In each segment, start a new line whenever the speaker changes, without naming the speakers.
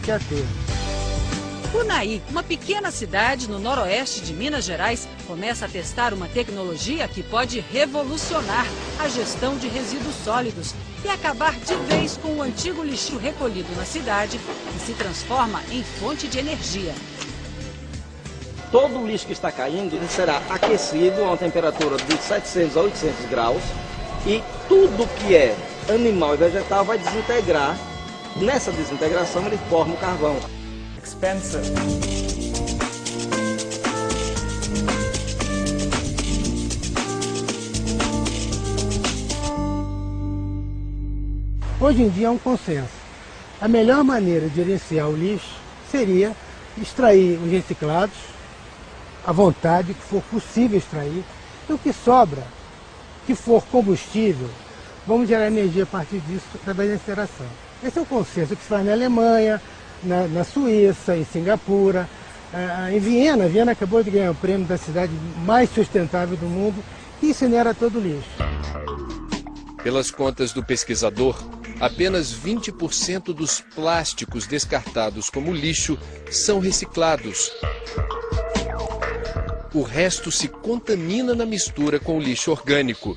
que aterro.
Unai, uma pequena cidade no noroeste de Minas Gerais, começa a testar uma tecnologia que pode revolucionar a gestão de resíduos sólidos e acabar de vez com o antigo lixo recolhido na cidade, que se transforma em fonte de energia.
Todo o lixo que está caindo ele será aquecido a uma temperatura de 700 a 800 graus e tudo que é animal e vegetal vai desintegrar. Nessa desintegração ele forma o carvão.
Expensive.
Hoje em dia é um consenso. A melhor maneira de gerenciar o lixo seria extrair os reciclados à vontade, que for possível extrair, e o que sobra, que for combustível, vamos gerar energia a partir disso através da incineração. Esse é o consenso que se faz na Alemanha, na Suíça, em Singapura, em Viena. Viena acabou de ganhar o prêmio da cidade mais sustentável do mundo, que incinera todo o lixo.
Pelas contas do pesquisador, apenas 20% dos plásticos descartados como lixo são reciclados. O resto se contamina na mistura com o lixo orgânico.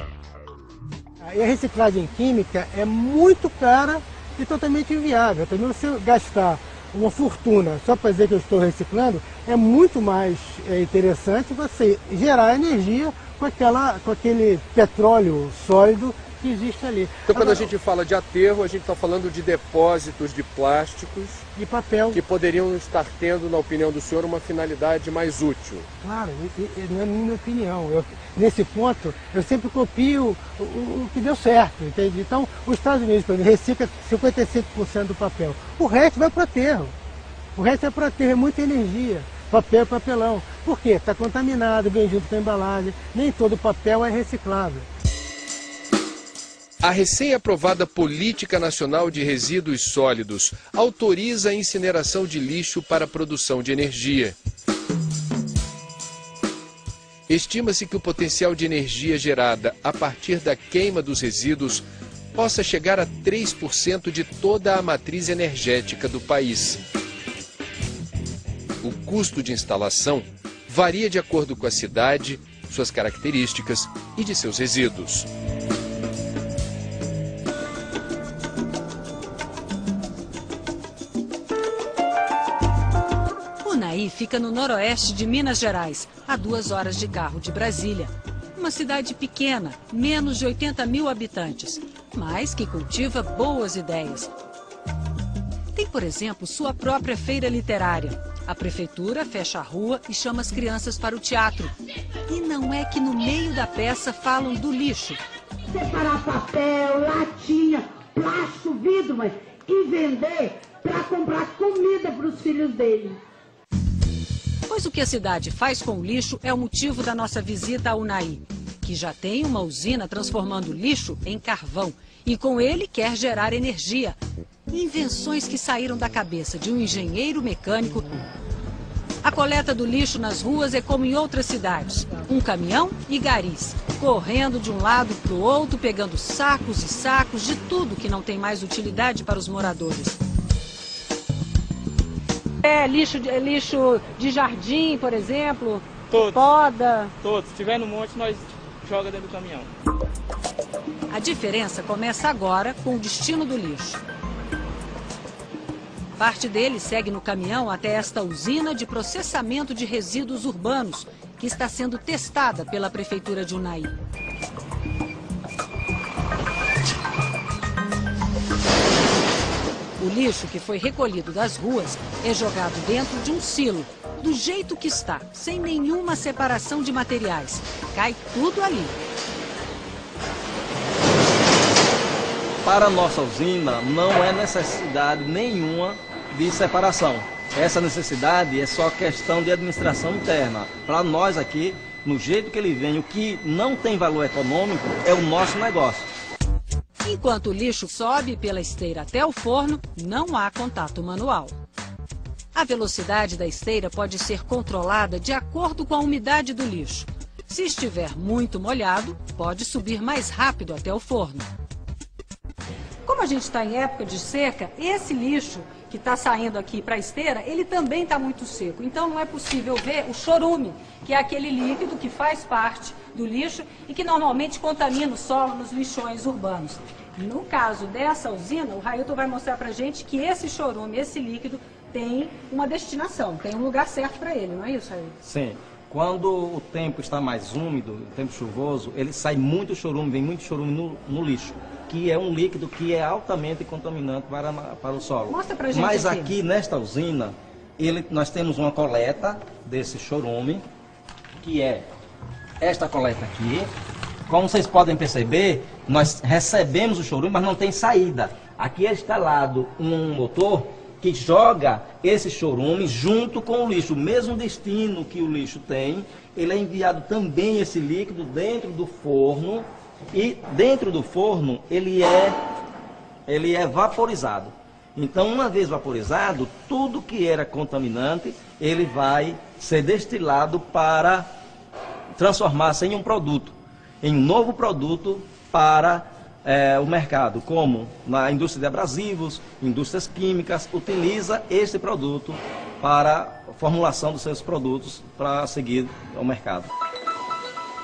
E a reciclagem química é muito cara e totalmente inviável. Também você gastar uma fortuna só para dizer que eu estou reciclando, é muito mais interessante você gerar energia com aquele petróleo sólido que existe ali.
Então, quando a gente fala de aterro, a gente está falando de depósitos de plásticos
e papel
que poderiam estar tendo, na opinião do senhor, uma finalidade mais útil.
Claro, não é a minha opinião. Nesse ponto, eu sempre copio o que deu certo, entende? Então, os Estados Unidos, por exemplo, recicla 55% do papel. O resto vai para o aterro. O resto é para o aterro, é muita energia. Papel e papelão. Por quê? Está contaminado, vem junto com a embalagem. Nem todo papel é reciclável.
A recém-aprovada Política Nacional de Resíduos Sólidos autoriza a incineração de lixo para a produção de energia. Estima-se que o potencial de energia gerada a partir da queima dos resíduos possa chegar a 3% de toda a matriz energética do país. O custo de instalação varia de acordo com a cidade, suas características e de seus resíduos.
Unai fica no noroeste de Minas Gerais, a 2 horas de carro de Brasília. Uma cidade pequena, menos de 80 mil habitantes, mas que cultiva boas ideias. Tem, por exemplo, sua própria feira literária. A prefeitura fecha a rua e chama as crianças para o teatro. E não é que no meio da peça falam do lixo.
Separar papel, latinha, plástico, vidro, mas e vender para comprar comida para os filhos dele.
Pois o que a cidade faz com o lixo é o motivo da nossa visita a Unai, que já tem uma usina transformando lixo em carvão e com ele quer gerar energia. Invenções que saíram da cabeça de um engenheiro mecânico. A coleta do lixo nas ruas é como em outras cidades. Um caminhão e garis, correndo de um lado para o outro, pegando sacos e sacos de tudo que não tem mais utilidade para os moradores. Lixo de jardim, por exemplo,
Todos.
poda.
Todos. Se tiver no monte, nós joga dentro do caminhão.
A diferença começa agora com o destino do lixo. Parte dele segue no caminhão até esta usina de processamento de resíduos urbanos, que está sendo testada pela Prefeitura de Unai. O lixo que foi recolhido das ruas é jogado dentro de um silo, do jeito que está, sem nenhuma separação de materiais. Cai tudo ali.
Para a nossa usina não é necessidade nenhuma de separação. Essa necessidade é só questão de administração interna. Para nós aqui, no jeito que ele vem, o que não tem valor econômico é o nosso negócio.
Enquanto o lixo sobe pela esteira até o forno, não há contato manual. A velocidade da esteira pode ser controlada de acordo com a umidade do lixo. Se estiver muito molhado, pode subir mais rápido até o forno. Como a gente está em época de seca, esse lixo que está saindo aqui para a esteira, ele também está muito seco. Então não é possível ver o chorume, que é aquele líquido que faz parte do lixo e que normalmente contamina o solo nos lixões urbanos. No caso dessa usina, o Railton vai mostrar para a gente que esse chorume, esse líquido, tem uma destinação, tem um lugar certo para ele, não é isso, Railton?
Sim. Quando o tempo está mais úmido, o tempo chuvoso, ele sai muito chorume, vem muito chorume no lixo, que é um líquido que é altamente contaminante para o solo.
Mostra pra gente.
Mas aqui nesta usina, nós temos uma coleta desse chorume, que é esta coleta aqui. Como vocês podem perceber, nós recebemos o chorume, mas não tem saída. Aqui é instalado um motor que joga esse chorume junto com o lixo. O mesmo destino que o lixo tem, ele é enviado também esse líquido dentro do forno. E dentro do forno ele é vaporizado. Então, uma vez vaporizado, tudo que era contaminante, ele vai ser destilado para transformar-se em um produto, em um novo produto para o mercado, como na indústria de abrasivos, indústrias químicas, utiliza este produto para a formulação dos seus produtos para seguir ao mercado.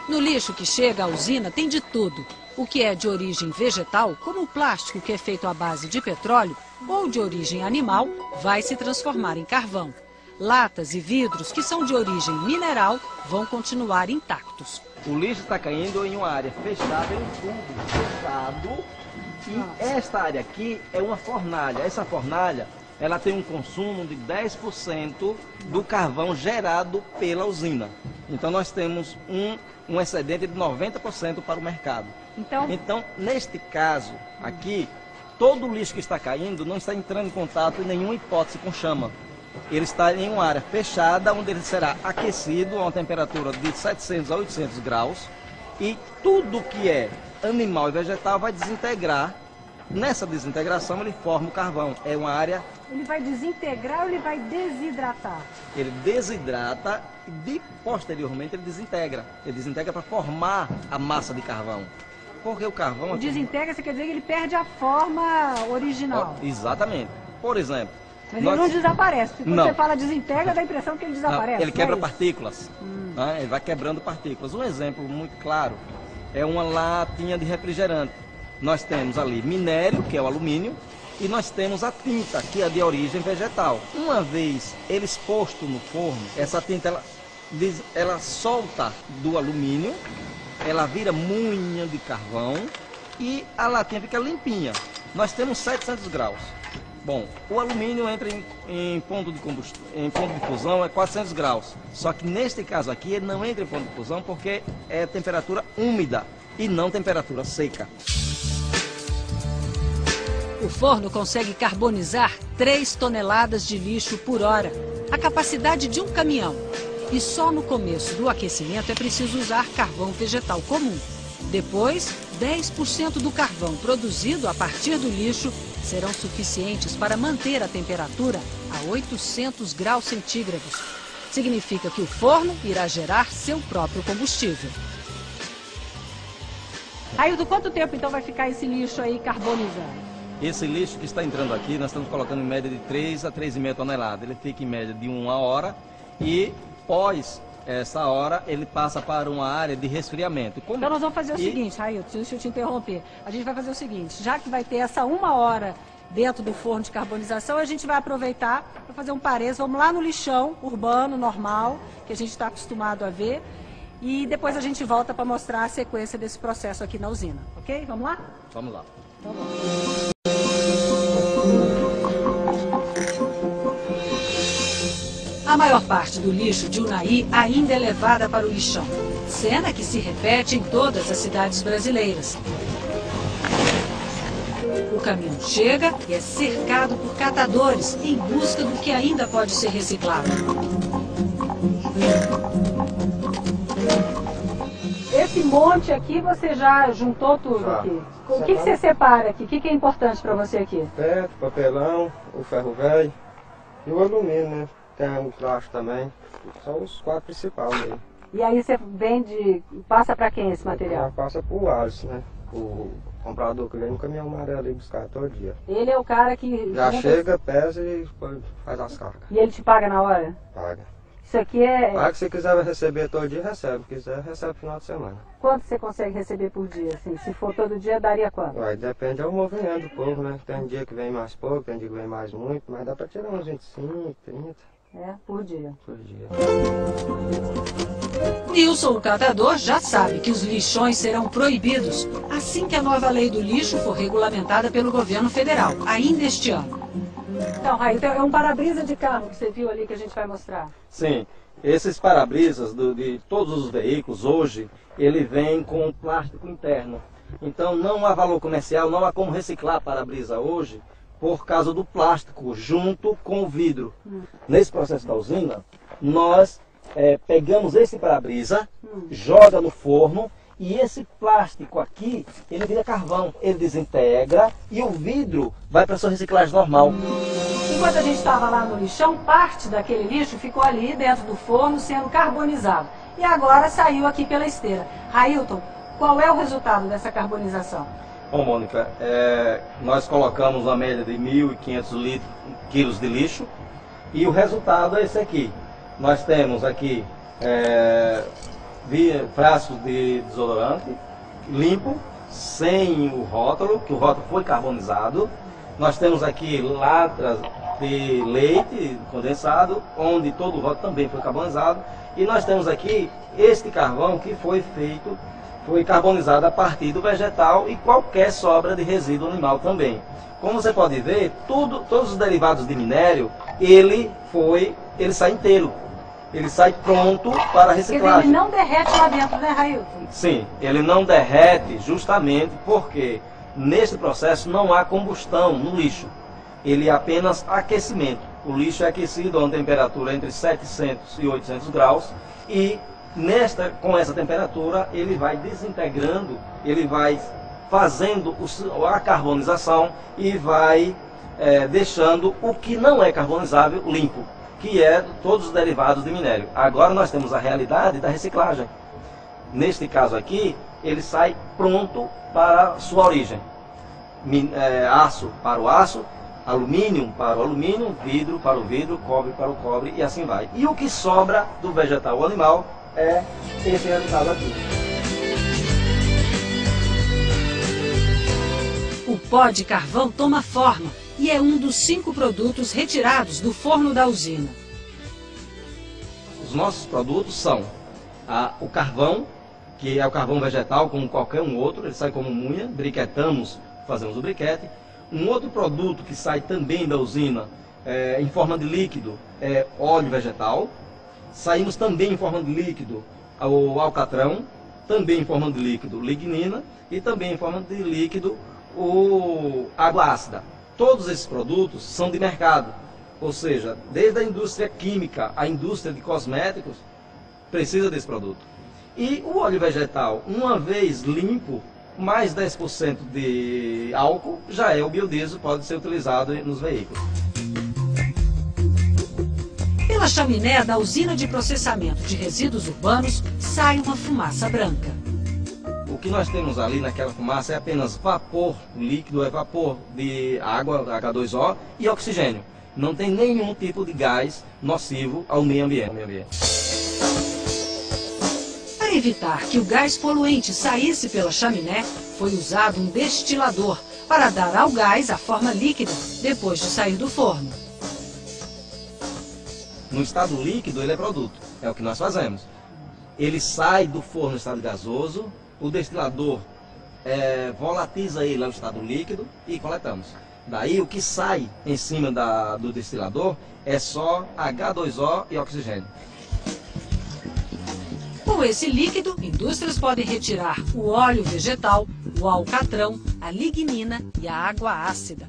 No lixo que chega à usina tem de tudo. O que é de origem vegetal, como o plástico que é feito à base de petróleo, ou de origem animal, vai se transformar em carvão. Latas e vidros que são de origem mineral vão continuar intactos.
O lixo está caindo em uma área fechada, em um tubo fechado. E esta área aqui é uma fornalha. Essa fornalha, ela tem um consumo de 10% do carvão gerado pela usina. Então nós temos um excedente de 90% para o mercado. Então, neste caso aqui, todo o lixo que está caindo não está entrando em contato em nenhuma hipótese com chama. Ele está em uma área fechada, onde ele será aquecido a uma temperatura de 700 a 800 graus. E tudo que é animal e vegetal vai desintegrar. Nessa desintegração ele forma o carvão. É uma área...
Ele vai desintegrar ou ele vai desidratar?
Ele desidrata e posteriormente ele desintegra. Ele desintegra para formar a massa de carvão. Porque o carvão...
O desintegra, você quer dizer que ele perde a forma original?
Exatamente. Por exemplo...
Mas ele não desaparece. Quando você fala desintegra, dá a impressão que ele desaparece.
Não, ele quebra partículas. Né? Ele vai quebrando partículas. Um exemplo muito claro é uma latinha de refrigerante. Nós temos ali minério, que é o alumínio, e nós temos a tinta, que é de origem vegetal. Uma vez ele exposto no forno, essa tinta ela solta do alumínio, ela vira moinha de carvão e a latinha fica limpinha. Nós temos 700 graus. Bom, o alumínio entra em ponto de combustão, em ponto de fusão é 400 graus. Só que neste caso aqui ele não entra em ponto de fusão porque é temperatura úmida e não temperatura seca.
O forno consegue carbonizar 3 toneladas de lixo por hora, a capacidade de um caminhão. E só no começo do aquecimento é preciso usar carvão vegetal comum. Depois, 10% do carvão produzido a partir do lixo serão suficientes para manter a temperatura a 800 graus centígrados. Significa que o forno irá gerar seu próprio combustível. Railton, quanto tempo então vai ficar esse lixo aí carbonizando?
Esse lixo que está entrando aqui, nós estamos colocando em média de 3 a 3,5 toneladas. Ele fica em média de 1 hora e após essa hora ele passa para uma área de resfriamento.
Então nós vamos fazer o seguinte, Railton, deixa eu te interromper. A gente vai fazer o seguinte, já que vai ter essa 1 hora dentro do forno de carbonização, a gente vai aproveitar para fazer um parês. Vamos lá no lixão urbano, normal, que a gente está acostumado a ver. E depois a gente volta para mostrar a sequência desse processo aqui na usina, ok? Vamos lá?
Vamos lá.
Então, vamos. A maior parte do lixo de Unai ainda é levada para o lixão, cena que se repete em todas as cidades brasileiras. O caminhão chega e é cercado por catadores em busca do que ainda pode ser reciclado. Esse monte aqui você já juntou tudo aqui? O que você separa aqui? O que é importante para você aqui?
Teto, papelão, o ferro velho e o alumínio, né? Tem o plástico também. São os 4 principais aí.
E aí você vende, passa para quem esse material?
Passa para o Alisson, né? O comprador que vem no caminhão amarelo ali buscar todo dia.
Ele é o cara que...
Já chega, pesa e depois faz as cargas.
E ele te paga na hora?
Paga.
Isso aqui é...
Paga, se quiser receber todo dia, recebe. Se quiser, recebe no final de semana.
Quanto você consegue receber por dia? Assim, se for todo dia, daria quanto?
Ué, depende do movimento do povo, né? Tem dia que vem mais pouco, tem dia que vem mais muito, mas dá pra tirar uns 25, 30.
É, por dia.
Por dia.
Nilson, o catador, já sabe que os lixões serão proibidos assim que a nova lei do lixo for regulamentada pelo governo federal, ainda este ano. Então, Raí, é um para-brisa de carro que você viu ali que a gente vai mostrar.
Sim, esses para-brisas de todos os veículos hoje, ele vem com plástico interno. Então não há valor comercial, não há como reciclar para-brisa hoje por causa do plástico junto com o vidro. Nesse processo da usina, nós pegamos esse para-brisa, joga no forno e esse plástico aqui, ele vira carvão, ele desintegra e o vidro vai para a sua reciclagem normal.
Enquanto a gente estava lá no lixão, parte daquele lixo ficou ali dentro do forno sendo carbonizado. E agora saiu aqui pela esteira. Railton, qual é o resultado dessa carbonização?
Bom, Mônica, nós colocamos uma média de 1.500 quilos de lixo e o resultado é esse aqui. Nós temos aqui frascos de desodorante limpo, sem o rótulo, que o rótulo foi carbonizado. Nós temos aqui latras de leite condensado, onde todo o rótulo também foi carbonizado. E nós temos aqui este carvão que foi carbonizado a partir do vegetal e qualquer sobra de resíduo animal também. Como você pode ver, todos os derivados de minério, ele sai inteiro. Ele sai pronto para reciclagem.
Ele não derrete lá dentro, né, Railton?
Sim, ele não derrete justamente porque nesse processo não há combustão no lixo. Ele é apenas aquecimento. O lixo é aquecido a uma temperatura entre 700 e 800 graus e com essa temperatura ele vai desintegrando, ele vai fazendo a carbonização e vai deixando o que não é carbonizável limpo, que é todos os derivados de minério. Agora nós temos a realidade da reciclagem. Neste caso aqui, ele sai pronto para a sua origem. Aço para o aço, alumínio para o alumínio, vidro para o vidro, cobre para o cobre e assim vai. E o que sobra do vegetal ou animal é esse resultado aqui.
O pó de carvão toma forma e é um dos 5 produtos retirados do forno da usina.
Os nossos produtos são o carvão, que é o carvão vegetal como qualquer um outro, ele sai como munha, briquetamos, fazemos o briquete. Um outro produto que sai também da usina em forma de líquido é óleo vegetal. Saímos também em forma de líquido o alcatrão, também em forma de líquido lignina e também em forma de líquido água ácida. Todos esses produtos são de mercado, ou seja, desde a indústria química, a indústria de cosméticos, precisa desse produto. E o óleo vegetal, uma vez limpo, mais 10% de álcool, já é o biodiesel, pode ser utilizado nos veículos.
Pela chaminé da usina de processamento de resíduos urbanos, sai uma fumaça branca.
O que nós temos ali naquela fumaça é apenas vapor líquido, é vapor de água, H2O e oxigênio. Não tem nenhum tipo de gás nocivo ao meio ambiente.
Para evitar que o gás poluente saísse pela chaminé, foi usado um destilador para dar ao gás a forma líquida depois de sair do forno.
No estado líquido ele é produto, é o que nós fazemos. Ele sai do forno no estado gasoso, o destilador volatiza ele ao estado líquido e coletamos. Daí o que sai em cima do destilador é só H2O e oxigênio.
Com esse líquido, indústrias podem retirar o óleo vegetal, o alcatrão, a lignina e a água ácida.